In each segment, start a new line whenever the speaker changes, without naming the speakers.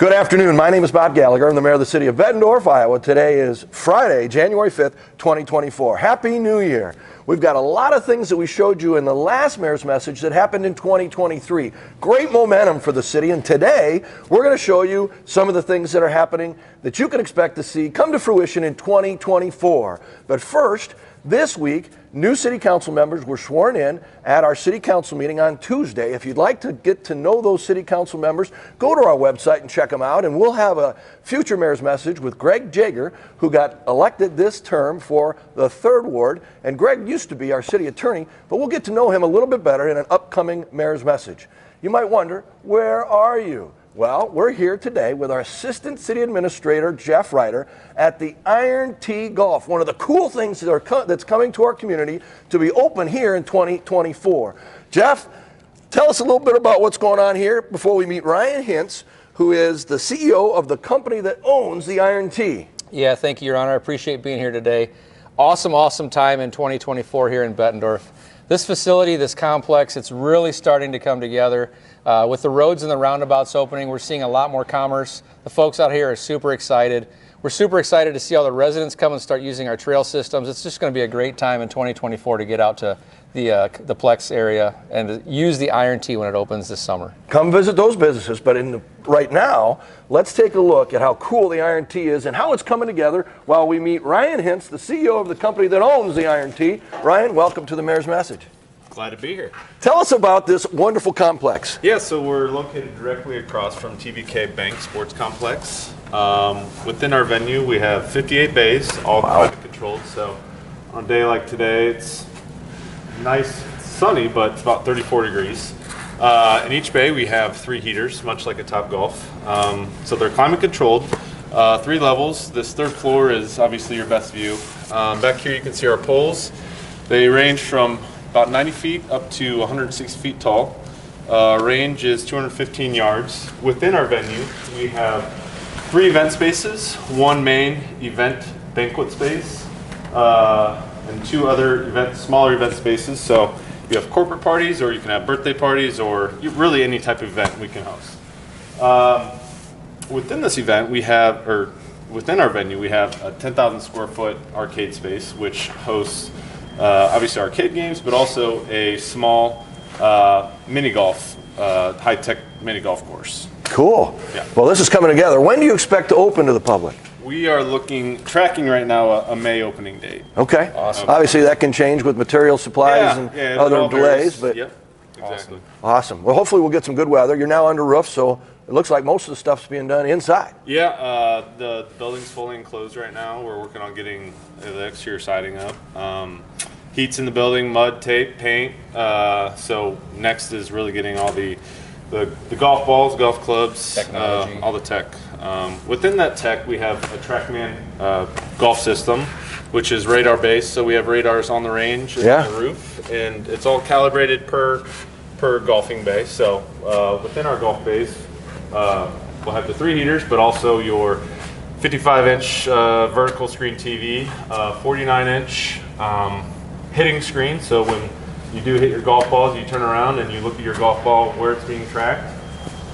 Good afternoon. My name is Bob Gallagher. I'm the mayor of the city of Bettendorf, Iowa. Today is Friday, January 5th, 2024. Happy New Year. We've got a lot of things that we showed you in the last mayor's message that happened in 2023. Great momentum for the city, and today we're going to show you some of the things that are happening that you can expect to see come to fruition in 2024. But first, this week, new city council members were sworn in at our city council meeting on Tuesday. If you'd like to get to know those city council members, go to our website and check them out. And we'll have a future mayor's message with Greg Jaeger, who got elected this term for the 3rd Ward. And Greg used to be our city attorney, but we'll get to know him a little bit better in an upcoming mayor's message. You might wonder, where are you? Well, we're here today with our Assistant City Administrator, Jeff Ryder, at the Iron T Golf, one of the cool things that's coming to our community to be open here in 2024. Jeff, tell us a little bit about what's going on here before we meet Ryan Hintz, who is the CEO of the company that owns the Iron T.
Yeah, thank you, Your Honor. I appreciate being here today. Awesome time in 2024 here in Bettendorf. This facility, this complex, it's really starting to come together. With the roads and the roundabouts opening, we're seeing a lot more commerce. The folks out here are super excited. We're super excited to see all the residents come and start using our trail systems. It's just going to be a great time in 2024 to get out to the Plex area and to use the Iron T when it opens this summer.
Come visit those businesses, but right now, let's take a look at how cool the Iron T is and how it's coming together while we meet Ryan Hintz, the CEO of the company that owns the Iron T. Ryan, welcome to the Mayor's Message.
Glad to be here.
Tell us about this wonderful complex.
Yeah, so we're located directly across from TBK Bank Sports Complex. Within our venue, we have 58 bays, all climate controlled. So on a day like today, it's nice, sunny, but it's about 34 degrees. In each bay, we have 3 heaters, much like a Topgolf. So they're climate controlled, 3 levels. This 3rd floor is obviously your best view. Back here, you can see our poles. They range from about 90 feet up to 160 feet tall. Range is 215 yards. Within our venue, we have 3 event spaces, 1 main event banquet space, and 2 other smaller event spaces. So you have corporate parties, or you can have birthday parties, or really any type of event we can host. Within this event, within our venue, we have a 10,000 square foot arcade space, which hosts obviously arcade games, but also a small mini golf, high-tech mini golf course.
Cool.
Yeah.
Well, this is coming together. When do you expect to open to the public?
We are tracking right now a May opening date.
Okay. Awesome. Obviously, that can change with material supplies and other delays. But
yep, exactly.
Awesome. Well, hopefully we'll get some good weather. You're now under roof, so it looks like most of the stuff's being done inside.
Yeah, the building's fully enclosed right now. We're working on getting the exterior siding up. Heat's in the building, mud, tape, paint. So next is really getting all the golf balls, golf clubs,
technology,
all the tech. Within that tech, we have a TrackMan golf system, which is radar based. So we have radars on the range and the roof, and it's all calibrated per golfing bay. So within our golf bays, we'll have the 3 heaters, but also your 55-inch vertical screen TV, 49-inch hitting screen. So when you do hit your golf balls, you turn around and you look at your golf ball where it's being tracked.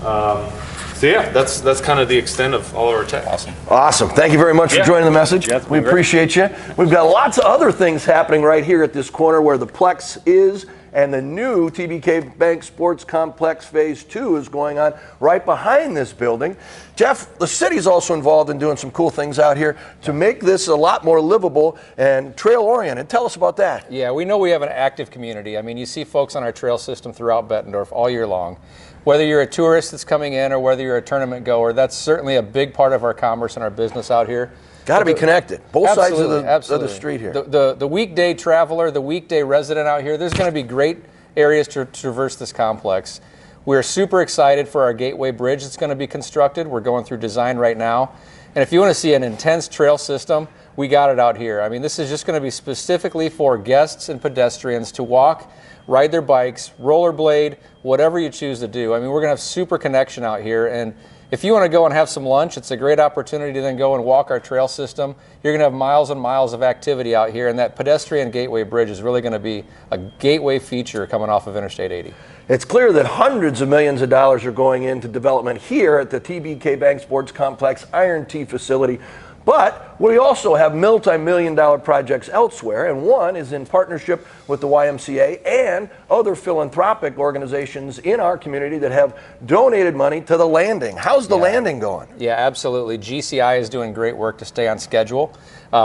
So yeah, that's kind of the extent of all of our tech.
Awesome. Thank you very much for joining the message.
Yeah,
we appreciate you. We've got lots of other things happening right here at this corner where the Plex is, and the new TBK Bank Sports Complex Phase 2 is going on right behind this building. Jeff, the city's also involved in doing some cool things out here to make this a lot more livable and trail-oriented. Tell us about that.
Yeah, we know we have an active community. I mean, you see folks on our trail system throughout Bettendorf all year long. Whether you're a tourist that's coming in or whether you're a tournament goer, that's certainly a big part of our commerce and our business out here.
Got to be connected. Both sides of the street here.
The weekday traveler, the weekday resident out here, there's going to be great areas to traverse this complex. We're super excited for our Gateway Bridge that's going to be constructed. We're going through design right now. And if you want to see an intense trail system, we got it out here. I mean, this is just going to be specifically for guests and pedestrians to walk, ride their bikes, rollerblade, whatever you choose to do. I mean, we're going to have super connection out here. And if you want to go and have some lunch, it's a great opportunity to then go and walk our trail system. You're going to have miles and miles of activity out here, and that pedestrian Gateway Bridge is really going to be a gateway feature coming off of Interstate 80.
It's clear that hundreds of millions of dollars are going into development here at the TBK Bank Sports Complex Iron T facility. But we also have multi-million-dollar projects elsewhere, and one is in partnership with the YMCA and other philanthropic organizations in our community that have donated money to the landing. How's the landing going?
Yeah, absolutely. GCI is doing great work to stay on schedule.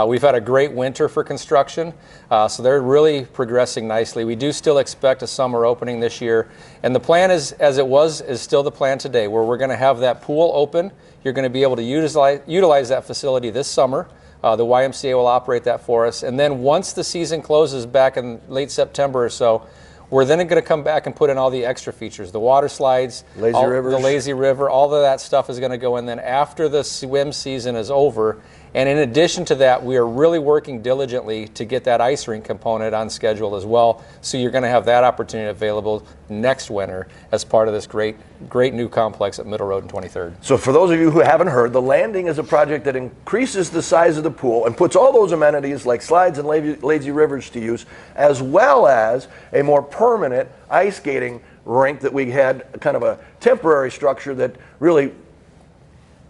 We've had a great winter for construction, so they're really progressing nicely. We do still expect a summer opening this year, and the plan is, as it was, is still the plan today, where we're going to have that pool open. You're going to be able to utilize that facility this summer. The YMCA will operate that for us. And then once the season closes back in late September or so, we're then going to come back and put in all the extra features, the water slides, the lazy river, all of that stuff is going to go in then after the swim season is over. And in addition to that, we are really working diligently to get that ice rink component on schedule as well. So you're going to have that opportunity available next winter as part of this great new complex at Middle Road and 23rd.
So for those of you who haven't heard, the landing is a project that increases the size of the pool and puts all those amenities like slides and lazy rivers to use, as well as a more permanent ice skating rink that we had kind of a temporary structure that really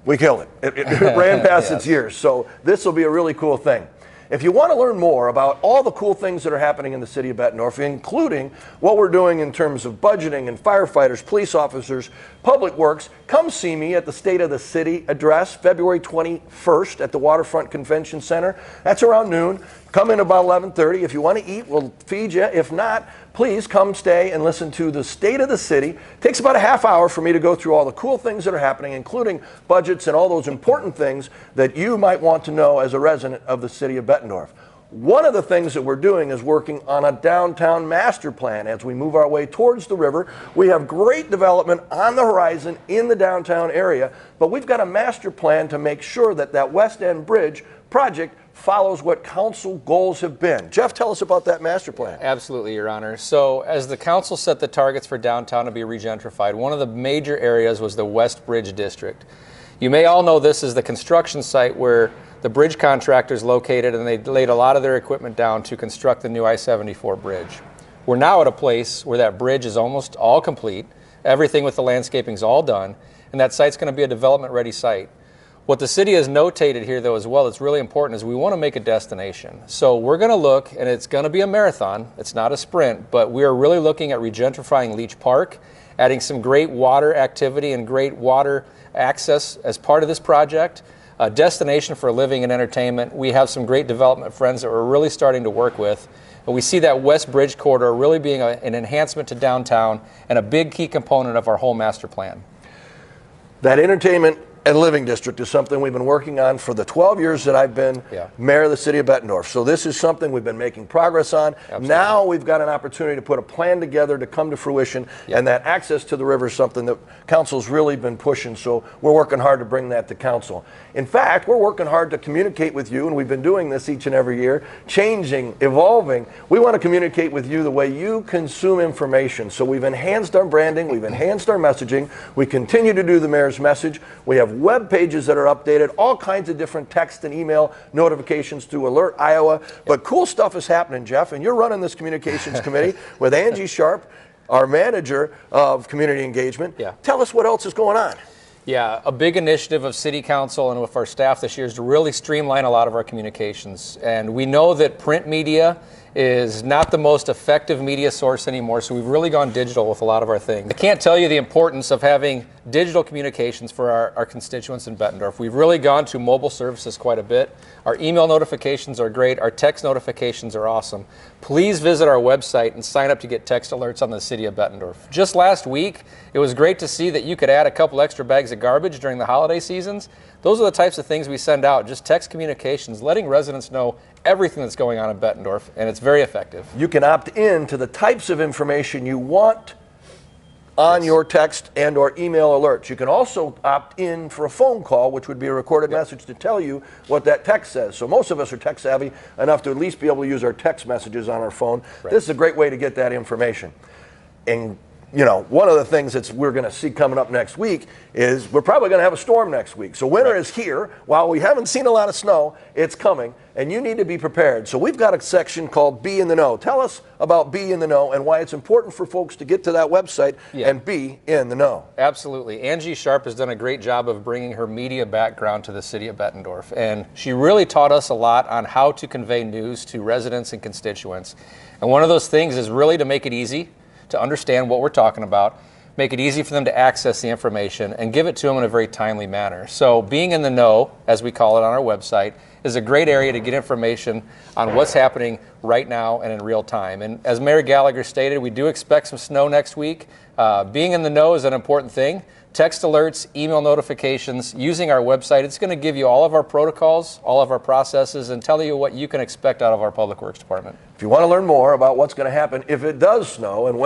we killed it. It ran past its years. So this will be a really cool thing. If you want to learn more about all the cool things that are happening in the city of Bettendorf, including what we're doing in terms of budgeting and firefighters, police officers, public works, come see me at the State of the City address, February 21st at the Waterfront Convention Center. That's around noon. Come in about 11:30. If you want to eat, we'll feed you. If not, please come stay and listen to the State of the City. It takes about a half hour for me to go through all the cool things that are happening, including budgets and all those important things that you might want to know as a resident of the city of Bettendorf. One of the things that we're doing is working on a downtown master plan as we move our way towards the river. We have great development on the horizon in the downtown area, but we've got a master plan to make sure that that West End Bridge project follows what council goals have been. Jeff, tell us about that master plan.
Absolutely, Your Honor. So as the council set the targets for downtown to be regentrified, one of the major areas was the West Bridge District. You may all know this is the construction site where the bridge contractor is located, and they laid a lot of their equipment down to construct the new I-74 bridge. We're now at a place where that bridge is almost all complete. Everything with the landscaping is all done, and that site's going to be a development-ready site. What the city has notated here, though, as well, it's really important, is we want to make a destination. So we're going to look, and it's going to be a marathon. It's not a sprint, but we are really looking at regentrifying Leach Park, adding some great water activity and great water access as part of this project, a destination for living and entertainment. We have some great development friends that we're really starting to work with. And we see that West Bridge corridor really being an enhancement to downtown and a big key component of our whole master plan.
That entertainment and living district is something we've been working on for the 12 years that I've been mayor of the city of Bettendorf. So this is something we've been making progress on. Absolutely. Now we've got an opportunity to put a plan together to come to fruition, and that access to the river is something that council's really been pushing. So we're working hard to bring that to council. In fact, we're working hard to communicate with you, and we've been doing this each and every year, changing, evolving. We want to communicate with you the way you consume information. So we've enhanced our branding, we've enhanced our messaging. We continue to do the mayor's message. We have web pages that are updated, all kinds of different text and email notifications to Alert Iowa. But cool stuff is happening, Jeff, and you're running this communications committee with Angie Sharp, our manager of community engagement. Tell us what else is going on.
Yeah, a big initiative of City Council and with our staff this year is to really streamline a lot of our communications. And we know that print media is not the most effective media source anymore, so we've really gone digital with a lot of our things. I can't tell you the importance of having digital communications for our constituents in Bettendorf. We've really gone to mobile services quite a bit. Our email notifications are great. Our text notifications are awesome. Please visit our website and sign up to get text alerts on the city of Bettendorf. Just last week, it was great to see that you could add a couple extra bags of garbage during the holiday seasons. Those are the types of things we send out, just text communications, letting residents know everything that's going on in Bettendorf, and it's very effective.
You can opt in to the types of information you want on your text and or email alerts. You can also opt in for a phone call, which would be a recorded message to tell you what that text says. So most of us are tech savvy enough to at least be able to use our text messages on our phone. This is a great way to get that information. And one of the things that we're going to see coming up next week is we're probably going to have a storm next week. So winter is here. While we haven't seen a lot of snow, it's coming, and you need to be prepared. So we've got a section called Be in the Know. Tell us about Be in the Know and why it's important for folks to get to that website and be in the know.
Absolutely. Angie Sharp has done a great job of bringing her media background to the city of Bettendorf, and she really taught us a lot on how to convey news to residents and constituents. And one of those things is really to make it easy to understand what we're talking about, make it easy for them to access the information, and give it to them in a very timely manner. So being in the know, as we call it on our website, is a great area to get information on what's happening right now and in real time. And as Mayor Gallagher stated, we do expect some snow next week. Being in the know is an important thing. Text alerts, email notifications, using our website. It's going to give you all of our protocols, all of our processes, and tell you what you can expect out of our Public Works Department.
If you want to learn more about what's going to happen if it does snow and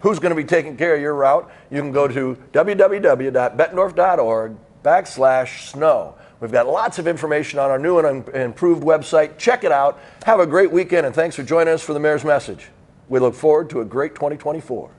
who's going to be taking care of your route, you can go to www.bettendorf.org/snow. We've got lots of information on our new and improved website. Check it out. Have a great weekend, and thanks for joining us for the Mayor's Message. We look forward to a great 2024.